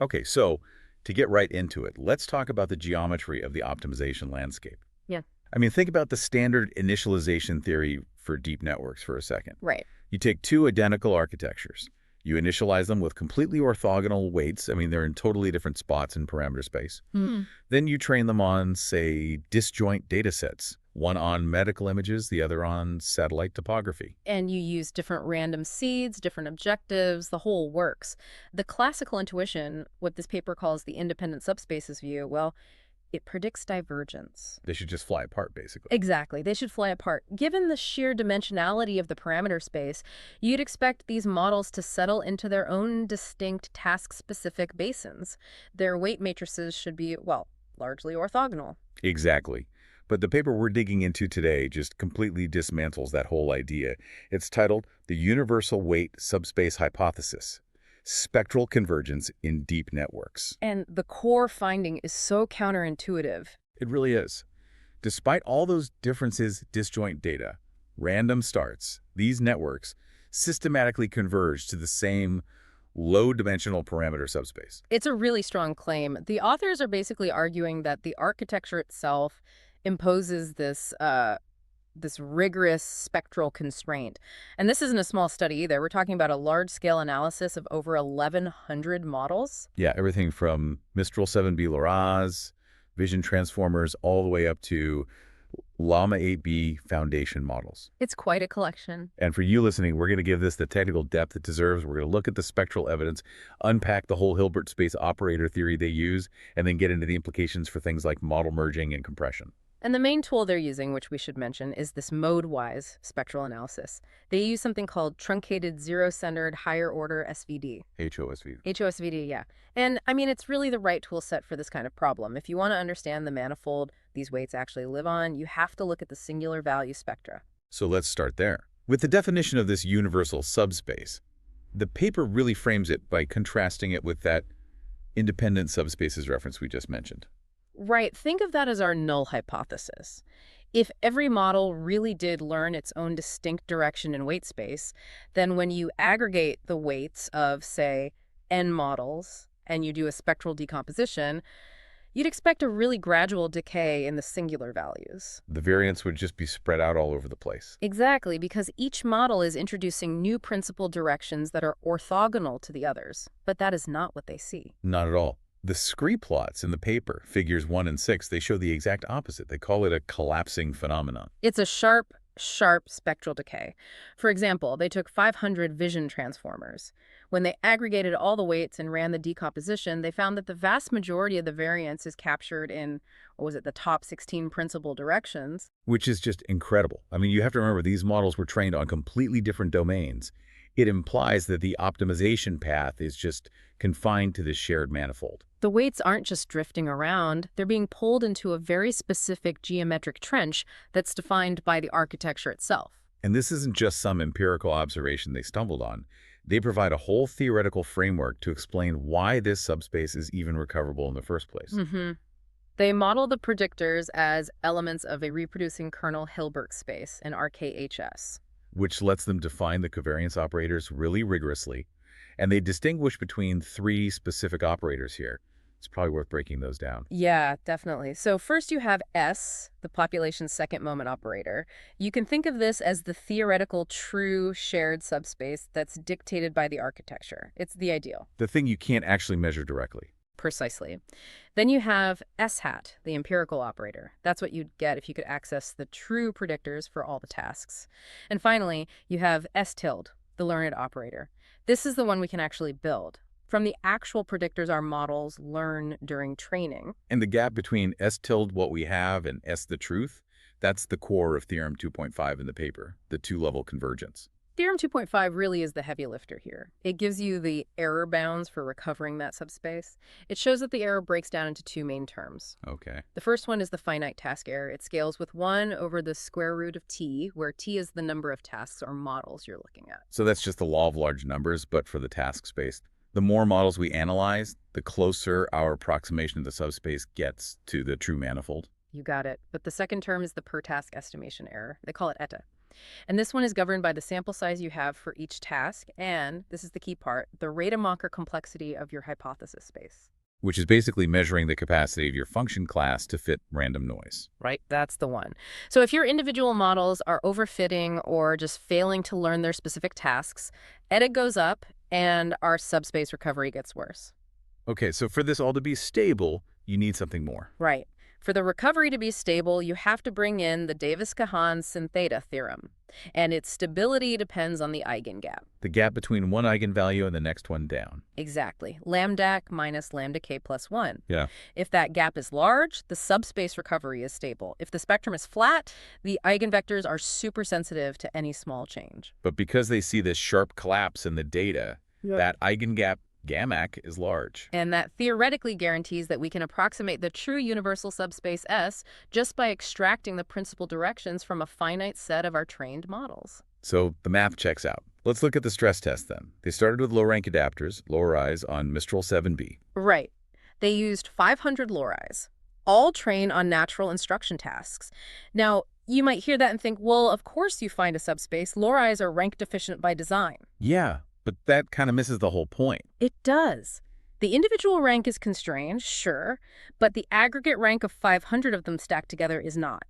Okay, so to get right into it, let's talk about the geometry of the optimization landscape. Yeah. I mean, think about the standard initialization theory for deep networks for a second. Right. You take two identical architectures. You initialize them with completely orthogonal weights. I mean, they're in totally different spots in parameter space. Hmm. Then you train them on, say, disjoint datasets, one on medical images, the other on satellite topography. And you use different random seeds, different objectives, the whole works. The classical intuition, what this paper calls the independent subspaces view, well, it predicts divergence. They should just fly apart, basically. Exactly. They should fly apart. Given the sheer dimensionality of the parameter space, you'd expect these models to settle into their own distinct task-specific basins. Their weight matrices should be, well, largely orthogonal. Exactly. But the paper we're digging into today just completely dismantles that whole idea. It's titled The Universal Weight Subspace Hypothesis: Spectral Convergence in Deep Networks. And the core finding is so counterintuitive. It really is. Despite all those differences, disjoint data, random starts, these networks systematically converge to the same low-dimensional parameter subspace. It's a really strong claim. The authors are basically arguing that the architecture itself imposes this rigorous spectral constraint. And this isn't a small study either. We're talking about a large-scale analysis of over 1,100 models. Yeah, everything from Mistral-7B LoRAs, vision transformers, all the way up to Llama 8B foundation models. It's quite a collection. And for you listening, we're going to give this the technical depth it deserves. We're going to look at the spectral evidence, unpack the whole Hilbert space operator theory they use, and then get into the implications for things like model merging and compression. And the main tool they're using, which we should mention, is this mode-wise spectral analysis. They use something called truncated zero-centered higher-order SVD. HOSV. HOSVD, yeah. And, I mean, it's really the right tool set for this kind of problem. If you want to understand the manifold these weights actually live on, you have to look at the singular value spectra. So let's start there. With the definition of this universal subspace, the paper really frames it by contrasting it with that independent subspaces reference we just mentioned. Right. Think of that as our null hypothesis. If every model really did learn its own distinct direction in weight space, then when you aggregate the weights of, say, n models and you do a spectral decomposition, you'd expect a really gradual decay in the singular values. The variance would just be spread out all over the place. Exactly, because each model is introducing new principal directions that are orthogonal to the others. But that is not what they see. Not at all. The scree plots in the paper, figures 1 and 6, they show the exact opposite. They call it a collapsing phenomenon. It's a sharp spectral decay. For example, they took 500 vision transformers. When they aggregated all the weights and ran the decomposition, they found that the vast majority of the variance is captured in, what was it, the top 16 principal directions. Which is just incredible. I mean, you have to remember these models were trained on completely different domains. It implies that the optimization path is just confined to this shared manifold. The weights aren't just drifting around, they're being pulled into a very specific geometric trench that's defined by the architecture itself. And this isn't just some empirical observation they stumbled on. They provide a whole theoretical framework to explain why this subspace is even recoverable in the first place. They model the predictors as elements of a reproducing kernel Hilbert space, an RKHS. Which lets them define the covariance operators really rigorously. And they distinguish between 3 specific operators here. It's probably worth breaking those down. Yeah, definitely. So first you have S, the population's second moment operator. You can think of this as the theoretical true shared subspace that's dictated by the architecture. It's the ideal. The thing you can't actually measure directly. Precisely. Then you have S hat, the empirical operator. That's what you'd get if you could access the true predictors for all the tasks. And finally, you have S tilde, the learned operator. This is the one we can actually build. From the actual predictors our models learn during training. And the gap between S tilde what we have and S the truth, that's the core of Theorem 2.5 in the paper, the 2-level convergence. Theorem 2.5 really is the heavy lifter here. It gives you the error bounds for recovering that subspace. It shows that the error breaks down into 2 main terms. Okay. The first one is the finite task error. It scales with 1 over the square root of t, where t is the number of tasks or models you're looking at. So that's just the law of large numbers, but for the task space. The more models we analyze, the closer our approximation of the subspace gets to the true manifold. You got it. But the second term is the per task estimation error. They call it eta. And this one is governed by the sample size you have for each task, and, this is the key part, the Rademacher complexity of your hypothesis space. Which is basically measuring the capacity of your function class to fit random noise. Right, that's the one. So if your individual models are overfitting or just failing to learn their specific tasks, edit goes up and our subspace recovery gets worse. Okay, so for this all to be stable, you need something more. Right. For the recovery to be stable, you have to bring in the Davis-Kahan syntheta theorem, and its stability depends on the eigengap. The gap between one eigenvalue and the next one down. Exactly. Lambda minus lambda k plus 1. Yeah. If that gap is large, the subspace recovery is stable. If the spectrum is flat, the eigenvectors are super sensitive to any small change. But because they see this sharp collapse in the data, Yep. that eigengap gammac is large. And that theoretically guarantees that we can approximate the true universal subspace S just by extracting the principal directions from a finite set of our trained models. So the math checks out. Let's look at the stress test then. They started with low-rank adapters, LoRAs, on Mistral-7B. Right. They used 500 LoRAs, all trained on natural instruction tasks. Now, you might hear that and think, well, of course you find a subspace. LoRAs are rank deficient by design. Yeah, but that kind of misses the whole point. It does. The individual rank is constrained, sure, but the aggregate rank of 500 of them stacked together is not.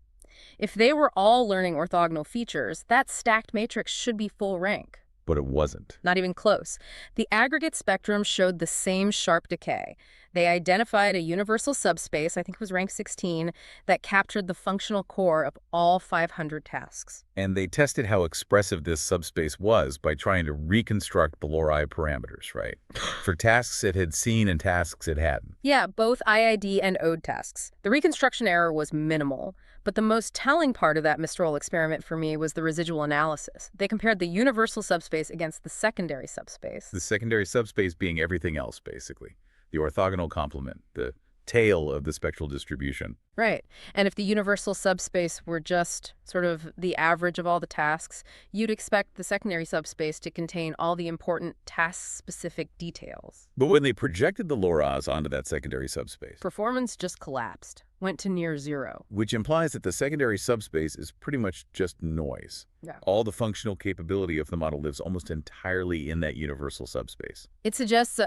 If they were all learning orthogonal features, that stacked matrix should be full rank. But it wasn't. Not even close. The aggregate spectrum showed the same sharp decay. They identified a universal subspace, I think it was rank 16, that captured the functional core of all 500 tasks. And they tested how expressive this subspace was by trying to reconstruct the LoRa parameters, right? For tasks it had seen and tasks it hadn't. Yeah, both IID and ODE tasks. The reconstruction error was minimal, but the most telling part of that Mistral experiment for me was the residual analysis. They compared the universal subspace against the secondary subspace. The secondary subspace being everything else, basically. The orthogonal complement, the tail of the spectral distribution. Right. And if the universal subspace were just sort of the average of all the tasks, you'd expect the secondary subspace to contain all the important task-specific details. But when they projected the LoRAs onto that secondary subspace, Performance just collapsed, went to near zero. which implies that the secondary subspace is pretty much just noise. Yeah. All the functional capability of the model lives almost entirely in that universal subspace. It suggests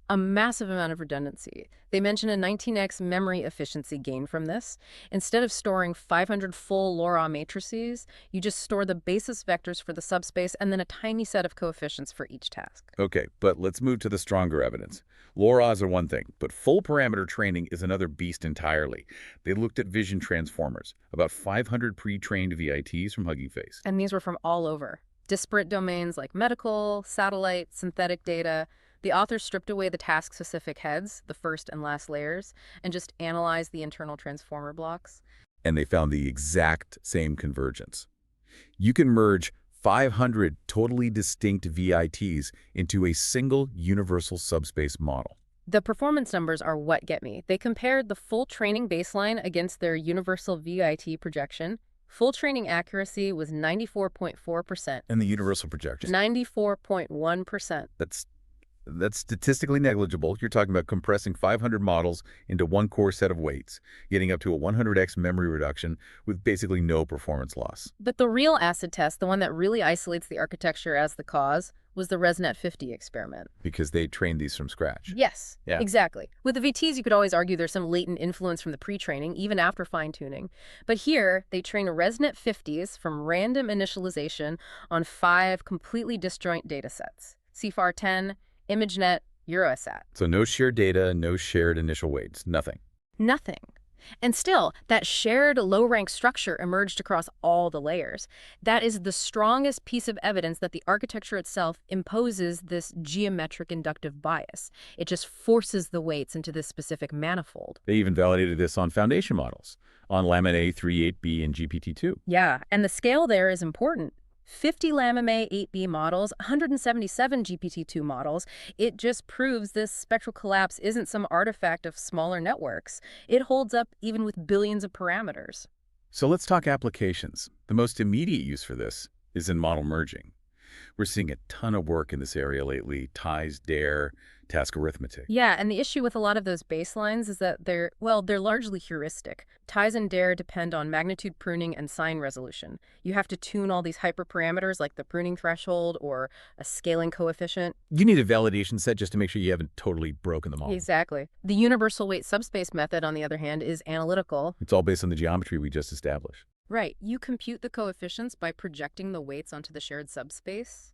a massive amount of redundancy. They mention a 19x memory efficiency gain from this. Instead of storing 500 full LoRa matrices, you just store the basis vectors for the subspace and then a tiny set of coefficients for each task. Okay, but let's move to the stronger evidence. LoRAs are one thing, but full parameter training is another beast entirely. They looked at vision transformers, about 500 pre-trained VITs from Hugging Face. And these were from all over. Disparate domains like medical, satellite, synthetic data. The authors stripped away the task-specific heads, the first and last layers, and just analyzed the internal transformer blocks. And they found the exact same convergence. You can merge 500 totally distinct VITs into a single universal subspace model. The performance numbers are what get me. They compared the full training baseline against their universal VIT projection. Full training accuracy was 94.4%. And the universal projection? 94.1%. That's statistically negligible. You're talking about compressing 500 models into one core set of weights, getting up to a 100x memory reduction with basically no performance loss. But the real acid test, the one that really isolates the architecture as the cause, was the ResNet-50 experiment. Because they trained these from scratch. Yes, Yeah. exactly. With the VTs, you could always argue there's some latent influence from the pre-training, even after fine-tuning. But here, they train ResNet-50s from random initialization on 5 completely disjoint datasets. CFAR10, ImageNet, Eurosat. So no shared data, no shared initial weights, nothing. Nothing. And still, that shared low-rank structure emerged across all the layers. That is the strongest piece of evidence that the architecture itself imposes this geometric inductive bias. It just forces the weights into this specific manifold. They even validated this on foundation models, on Lamin A3, 8B, and GPT-2. Yeah, and the scale there is important. 50 Lamin 8B models, 177 GPT-2 models. It just proves this spectral collapse isn't some artifact of smaller networks. It holds up even with billions of parameters. So let's talk applications. The most immediate use for this is in model merging. We're seeing a ton of work in this area lately. TIES, DARE, task arithmetic. Yeah, and the issue with a lot of those baselines is that they're largely heuristic. Ties and dare depend on magnitude pruning and sign resolution. You have to tune all these hyperparameters like the pruning threshold or a scaling coefficient. You need a validation set just to make sure you haven't totally broken them all. Exactly. The universal weight subspace method, on the other hand, is analytical. It's all based on the geometry we just established. Right. You compute the coefficients by projecting the weights onto the shared subspace.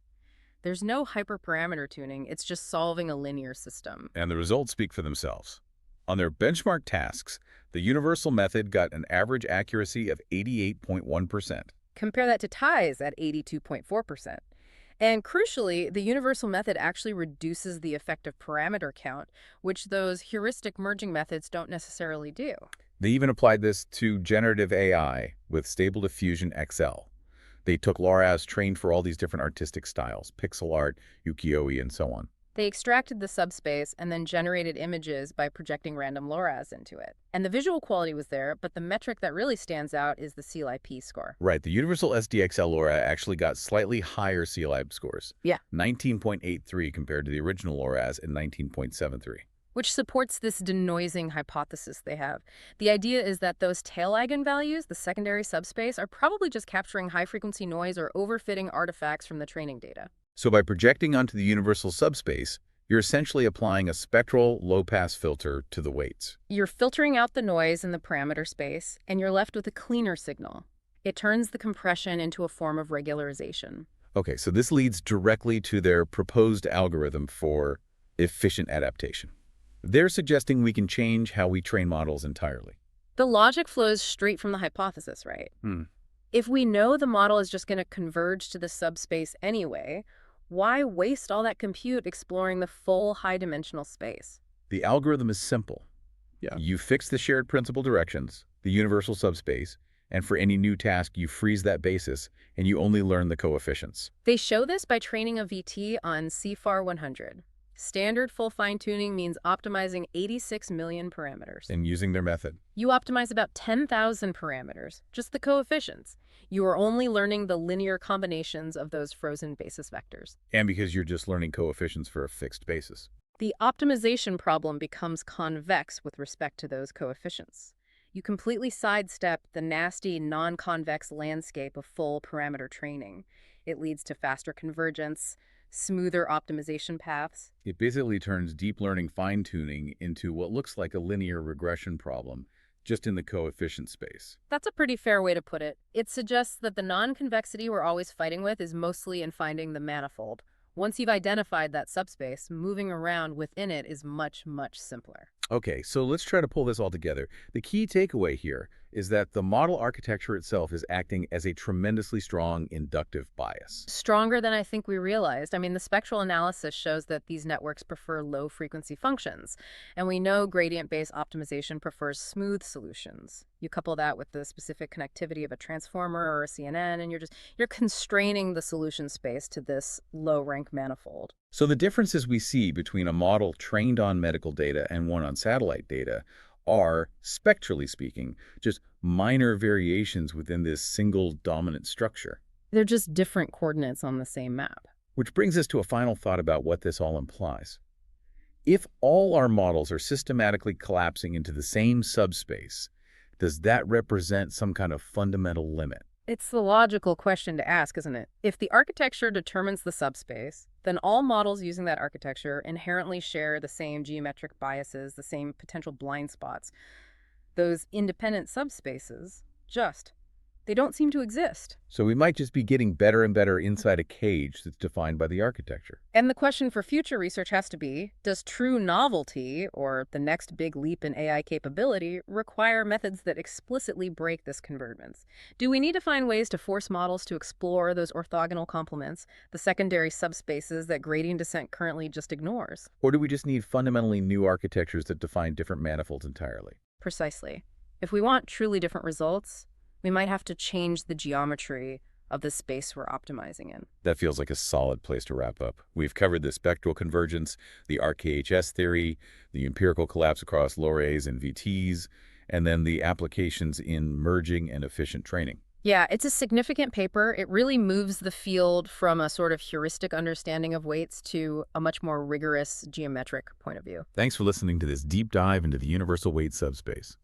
There's no hyperparameter tuning, it's just solving a linear system. And the results speak for themselves. On their benchmark tasks, the universal method got an average accuracy of 88.1%. Compare that to ties at 82.4%. And crucially, the universal method actually reduces the effective parameter count, which those heuristic merging methods don't necessarily do. They even applied this to generative AI with Stable Diffusion XL. They took LoRAs trained for all these different artistic styles, pixel art, ukiyo-e, and so on. They extracted the subspace and then generated images by projecting random LoRAs into it. And the visual quality was there, but the metric that really stands out is the CLIP score. Right, the Universal SDXL LoRa actually got slightly higher CLIP scores. Yeah. 19.83 compared to the original LoRAs at 19.73. Which supports this denoising hypothesis they have. The idea is that those tail eigenvalues, the secondary subspace, are probably just capturing high-frequency noise or overfitting artifacts from the training data. So by projecting onto the universal subspace, you're essentially applying a spectral low-pass filter to the weights. You're filtering out the noise in the parameter space, and you're left with a cleaner signal. It turns the compression into a form of regularization. Okay, so this leads directly to their proposed algorithm for efficient adaptation. They're suggesting we can change how we train models entirely. The logic flows straight from the hypothesis, right? If we know the model is just going to converge to the subspace anyway, why waste all that compute exploring the full high-dimensional space? The algorithm is simple. You fix the shared principal directions, the universal subspace, and for any new task, you freeze that basis, and you only learn the coefficients. They show this by training a VT on CFAR 100. Standard full fine-tuning means optimizing 86 million parameters. And using their method. You optimize about 10,000 parameters, just the coefficients. You are only learning the linear combinations of those frozen basis vectors. And because you're just learning coefficients for a fixed basis. The optimization problem becomes convex with respect to those coefficients. You completely sidestep the nasty non-convex landscape of full parameter training. It leads to faster convergence, smoother optimization paths. It basically turns deep learning fine-tuning into what looks like a linear regression problem, just in the coefficient space. That's a pretty fair way to put it. It suggests that the non-convexity we're always fighting with is mostly in finding the manifold. Once you've identified that subspace, moving around within it is much, much simpler. Okay, so let's try to pull this all together. The key takeaway here is that the model architecture itself is acting as a tremendously strong inductive bias. Stronger than I think we realized. I mean, the spectral analysis shows that these networks prefer low-frequency functions, and we know gradient-based optimization prefers smooth solutions. You couple that with the specific connectivity of a transformer or a CNN, and you're constraining the solution space to this low-rank manifold. So the differences we see between a model trained on medical data and one on satellite data are, spectrally speaking, just minor variations within this single dominant structure. They're just different coordinates on the same map. Which brings us to a final thought about what this all implies. If all our models are systematically collapsing into the same subspace, does that represent some kind of fundamental limit? It's the logical question to ask, isn't it? If the architecture determines the subspace, then all models using that architecture inherently share the same geometric biases, the same potential blind spots. Those independent subspaces, they don't seem to exist. So we might just be getting better and better inside a cage that's defined by the architecture. And the question for future research has to be, does true novelty, or the next big leap in AI capability, require methods that explicitly break this convergence? Do we need to find ways to force models to explore those orthogonal complements, the secondary subspaces that gradient descent currently just ignores? Or do we just need fundamentally new architectures that define different manifolds entirely? Precisely. If we want truly different results, we might have to change the geometry of the space we're optimizing in. That feels like a solid place to wrap up. We've covered the spectral convergence, the RKHS theory, the empirical collapse across LoRAs and VTs, and then the applications in merging and efficient training. Yeah, it's a significant paper. It really moves the field from a sort of heuristic understanding of weights to a much more rigorous geometric point of view. Thanks for listening to this deep dive into the universal weight subspace.